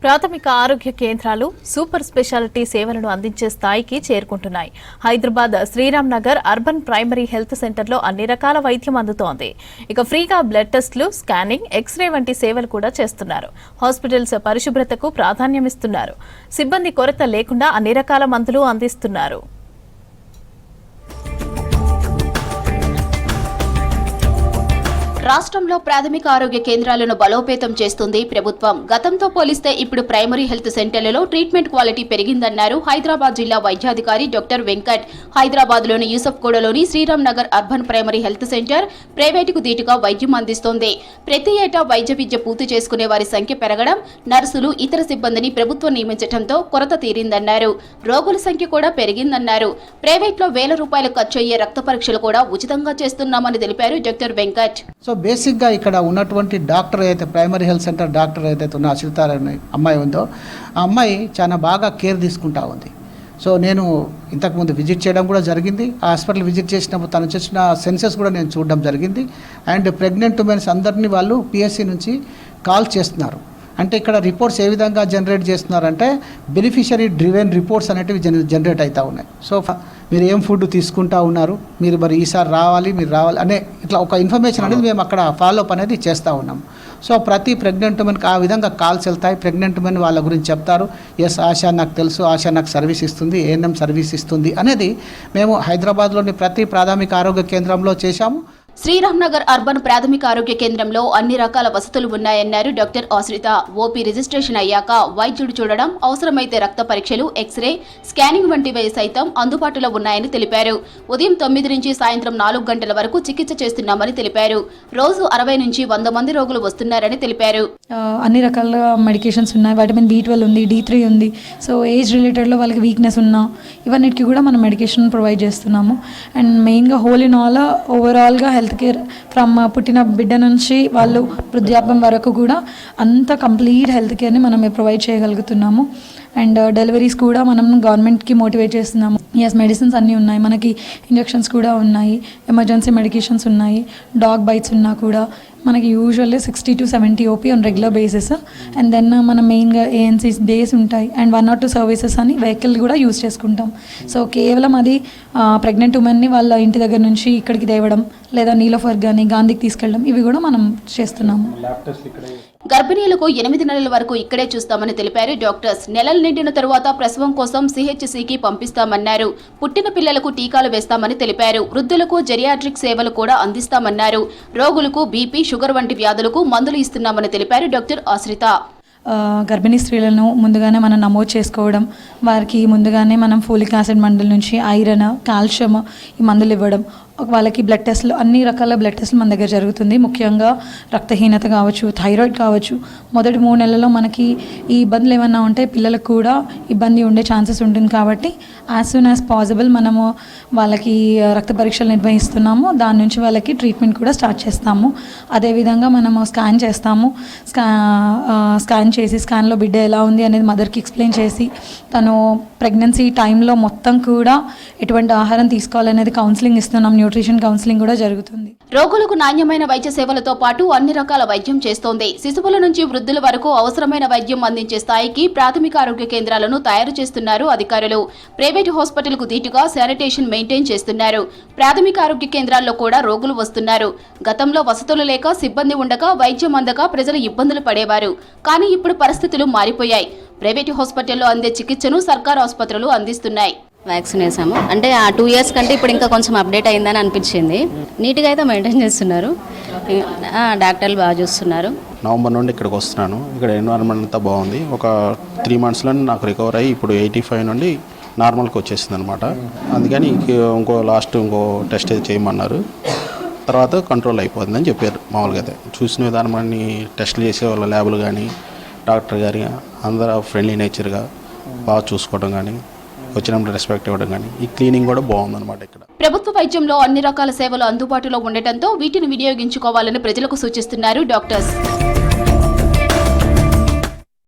ప్రాథమిక ఆరోగ్య కేంద్రాలు సూపర్ స్పెషాలిటీ సేవలను అందించే స్థాయికి చేరుకుంటున్నాయి. Hyderabad Sriram Nagar urban primary health సెంటర్లో అన్ని రకాల వైద్యం అందుతోంది. ఇక ఫ్రీగా బ్లడ్ టెస్టులు, స్కానింగ్, ఎక్స్రే వంటి సేవలు కూడా చేస్తున్నారు. హాస్పిటల్స్ పరిశుభ్రతకు ప్రాధాన్యమిస్తున్నారు. సిబ్బంది కొరత లేకుండా అన్ని రకాల మందులు అందిస్తున్నారు. రాష్ట్రంలో ప్రాథమిక ఆరోగ్య కేంద్రాలను బలోపేతం చేస్తుంది ప్రభుత్వం. గతంతో పోలిస్తే ఇప్పుడు ప్రైమరీ హెల్త్ సెంటర్లలో ట్రీట్మెంట్ క్వాలిటీ పెరిగిందన్నారు హైదరాబాద్ జిల్లా వైద్యాధికారి డాక్టర్ వెంకట్. హైదరాబాద్లోని యూసఫ్గూడలోని Sriram Nagar urban primary health centre ప్రైవేటుకు ధీటుగా వైద్యం అందిస్తోంది. ప్రతి ఏటా వైద్య విద్య పూర్తి చేసుకునే వారి సంఖ్య పెరగడం, నర్సులు, ఇతర సిబ్బందిని ప్రభుత్వం నియమించడంతో కొరత తీరిందన్నారు. రోగుల సంఖ్య కూడా పెరిగిందన్నారు. ప్రైవేట్లో ₹1000 ఖర్చయ్యే రక్త పరీక్షలు కూడా ఉచితంగా చేస్తున్నామని తెలిపారు డాక్టర్ వెంకట్. బేసిక్గా ఇక్కడ ఉన్నటువంటి డాక్టర్ అయితే ప్రైమరీ హెల్త్ సెంటర్ డాక్టర్ ఏదైతే ఉన్న అశ్రితారని అమ్మాయి ఉందో ఆ అమ్మాయి చాలా బాగా కేర్ తీసుకుంటా ఉంది. సో నేను ఇంతకుముందు విజిట్ చేయడం కూడా జరిగింది. ఆ హాస్పిటల్ విజిట్ చేసినప్పుడు తను చేసిన సెన్సెస్ కూడా నేను చూడడం జరిగింది. అండ్ ప్రెగ్నెంట్ ఉమెన్స్ అందరినీ వాళ్ళు పిఎస్సి నుంచి కాల్ చేస్తున్నారు. అంటే ఇక్కడ రిపోర్ట్స్ ఏ విధంగా జనరేట్ చేస్తున్నారంటే బెనిఫిషరీ డ్రివెన్ రిపోర్ట్స్ అనేటివి జనరేట్ అవుతూ ఉన్నాయి. సో మీరు ఏం ఫుడ్ తీసుకుంటా ఉన్నారు, మీరు మరి ఈసారి రావాలి, మీరు రావాలి అనే ఇట్లా ఒక ఇన్ఫర్మేషన్ అనేది మేము అక్కడ ఫాలోఅప్ అనేది చేస్తూ ఉన్నాం. సో ప్రతి ప్రెగ్నెంట్ ఉమెన్కి ఆ విధంగా కాల్స్ వెళ్తాయి. ప్రెగ్నెంట్ ఉమెన్ వాళ్ళ గురించి చెప్తారు. ఎస్, ఆశా నాకు తెలుసు, ఆశా నాకు సర్వీస్ ఇస్తుంది, ఏఎన్ఎం సర్వీస్ ఇస్తుంది అనేది మేము హైదరాబాద్లోని ప్రతి ప్రాథమిక ఆరోగ్య కేంద్రంలో చేశాము. శ్రీరామ్ నగర్ అర్బన్ ప్రాథమిక ఆరోగ్య కేంద్రంలో అన్ని రకాల వసతులు ఉన్నాయన్నారు డాక్టర్ ఆశ్రిత. ఓపీ రిజిస్ట్రేషన్ అయ్యాక వైద్యుడు చూడడం, అవసరమైతే రక్త పరీక్షలు, ఎక్స్రే, స్కానింగ్ వంటివి సైతం అందుబాటులో ఉన్నాయని తెలిపారు. ఉదయం 9 నుంచి సాయంత్రం 4 గంటల వరకు చికిత్స చేస్తున్నామని తెలిపారు. రోజు 60 నుంచి 100 మంది రోగులు వస్తున్నారని తెలిపారు. అన్ని రకాల మెడికేషన్స్ ఉన్నాయి. వైటమిన్ B12 ఉంది, D3 ఉంది. సో ఏజ్ రిలేటెడ్లో వాళ్ళకి వీక్నెస్ ఉన్నా ఇవన్నిటికీ కూడా మనం మెడికేషన్ ప్రొవైడ్ చేస్తున్నాము. అండ్ మెయిన్గా హోల్ ఇన్ ఆల్ ఓవరాల్గా హెల్త్ కేర్ ఫ్రమ్ పుట్టిన బిడ్డ నుంచి వాళ్ళు వృద్ధాప్యం వరకు కూడా అంత కంప్లీట్ హెల్త్ కేర్ని మనం ప్రొవైడ్ చేయగలుగుతున్నాము. అండ్ డెలివరీస్ కూడా మనం గవర్నమెంట్కి మోటివేట్ చేస్తున్నాము. ఎస్, మెడిసిన్స్ అన్నీ ఉన్నాయి, మనకి ఇంజెక్షన్స్ కూడా ఉన్నాయి, ఎమర్జెన్సీ మెడికేషన్స్ ఉన్నాయి, డాగ్ బైట్స్ ఉన్నా కూడా మనకి usually 60 to 70 OP on regular basis. And then మనం మెయిన్గా ఏఎన్సీస్ డేస్ ఉంటాయి అండ్ 1 or 2 సర్వీసెస్ అని వెహికల్ కూడా యూజ్ చేసుకుంటాం. సో కేవలం అది ప్రెగ్నెంట్ ఉమెన్ని వాళ్ళ ఇంటి దగ్గర నుంచి ఇక్కడికి తేవడం, లేదా నీలోఫర్ కానీ గాంధీకి తీసుకెళ్ళడం, ఇవి కూడా మనం చేస్తున్నాము. గర్భిణీలకు 8 నెలల వరకు ఇక్కడే చూస్తామని తెలిపారు డాక్టర్స్. నెలలు నిండిన తరువాత ప్రసవం కోసం CHCకి పంపిస్తామన్నారు. పుట్టిన పిల్లలకు టీకాలు వేస్తామని తెలిపారు. వృద్ధులకు జెరియాట్రిక్ సేవలు కూడా అందిస్తామన్నారు. రోగులకు బీపీ, షుగర్ వంటి వ్యాధులకు మందులు ఇస్తున్నామని తెలిపారు డాక్టర్ ఆశ్రిత. గర్భిణీ స్త్రీలను ముందుగానే మనం నమోదు చేసుకోవడం, వారికి ముందుగానే మనం ఫోలిక్ యాసిడ్ మందుల నుంచి ఐరన్, కాల్షియం ఈ మందులు ఇవ్వడం, వాళ్ళకి బ్లడ్ టెస్ట్లు, అన్ని రకాల బ్లడ్ టెస్ట్లు మన దగ్గర జరుగుతుంది. ముఖ్యంగా రక్తహీనత కావచ్చు, థైరాయిడ్ కావచ్చు. మొదటి 3 నెలల్లో మనకి ఈ ఇబ్బందులు ఏమన్నా ఉంటే పిల్లలకు కూడా ఇబ్బంది ఉండే ఛాన్సెస్ ఉంటుంది. కాబట్టి యాజ్ సూన్ యాజ్ పాసిబుల్ మనము వాళ్ళకి రక్త పరీక్షలు నిర్వహిస్తున్నాము. దాని నుంచి వాళ్ళకి ట్రీట్మెంట్ కూడా స్టార్ట్ చేస్తాము. అదేవిధంగా మనము స్కాన్ చేస్తాము. స్కాన్ చేసి స్కాన్లో బిడ్డ ఎలా ఉంది అనేది మదర్కి ఎక్స్ప్లెయిన్ చేసి, తను ప్రెగ్నెన్సీ టైంలో మొత్తం కూడా ఎటువంటి ఆహారం తీసుకోవాలనేది కౌన్సిలింగ్ ఇస్తున్నాం. న్యూట్రిషన్ కౌన్సిలింగ్ కూడా జరుగుతుంది. రోగులకు నాణ్యమైన వైద్య సేవలతో పాటు అన్ని రకాల వైద్యం చేస్తోంది. శిశువుల నుంచి వృద్ధుల వరకు అవసరమైన వైద్యం అందించే స్థాయికి ప్రాథమిక ఆరోగ్య కేంద్రాలను తయారు చేస్తున్నారు అధికారులు. ప్రైవేటు హాస్పిటల్కు ధీటుగా శానిటేషన్ మెయింటైన్ చేస్తున్నారు. ప్రాథమిక ఆరోగ్య కేంద్రాల్లో కూడా రోగులు వస్తున్నారు. గతంలో వసతులు లేక, సిబ్బంది ఉండక, వైద్యం అందక ప్రజలు ఇబ్బందులు పడేవారు. కానీ ఇప్పుడు పరిస్థితులు మారిపోయాయి. ప్రైవేటు హాస్పిటల్లో అందే చికిత్సను సర్కారు ఆసుపత్రులు అందిస్తున్నాయి. వ్యాక్సిన్ వేసాము. అంటే ఆ 2 years కంటే ఇప్పుడు ఇంకా కొంచెం అప్డేట్ అయిందని అనిపించింది. నీట్గా అయితే మెయింటైన్ చేస్తున్నారు, డాక్టర్లు బాగా చూస్తున్నారు. నవంబర్ నుండి ఇక్కడికి వస్తున్నాను. ఇక్కడ ఎన్విరాన్మెంట్ అంతా బాగుంది. ఒక 3 monthsలో నాకు రికవర్ అయ్యి ఇప్పుడు 85 నుండి నార్మల్కి వచ్చేసింది అనమాట. అందుకని ఇంకో టెస్ట్ చేయమన్నారు. తర్వాత కంట్రోల్ అయిపోతుందని చెప్పారు. మామూలుగా అయితే చూసిన విధానం అన్ని టెస్టులు చేసే వాళ్ళ ల్యాబులు కానీ, డాక్టర్ గారి అందరూ ఫ్రెండ్లీ నేచర్గా బాగా చూసుకోవడం కానీ, వచ్చినప్పుడు రెస్పెక్ట్ ఇవ్వడం కానీ, ఈ క్లీనింగ్ కూడా బాగుందన్నమాట. ఇక్కడ ప్రభుత్వ వైద్యంలో అన్ని రకాల సేవలు అందుబాటులో ఉండటంతో వీటిని వినియోగించుకోవాలని ప్రజలకు సూచిస్తున్నారు డాక్టర్స్.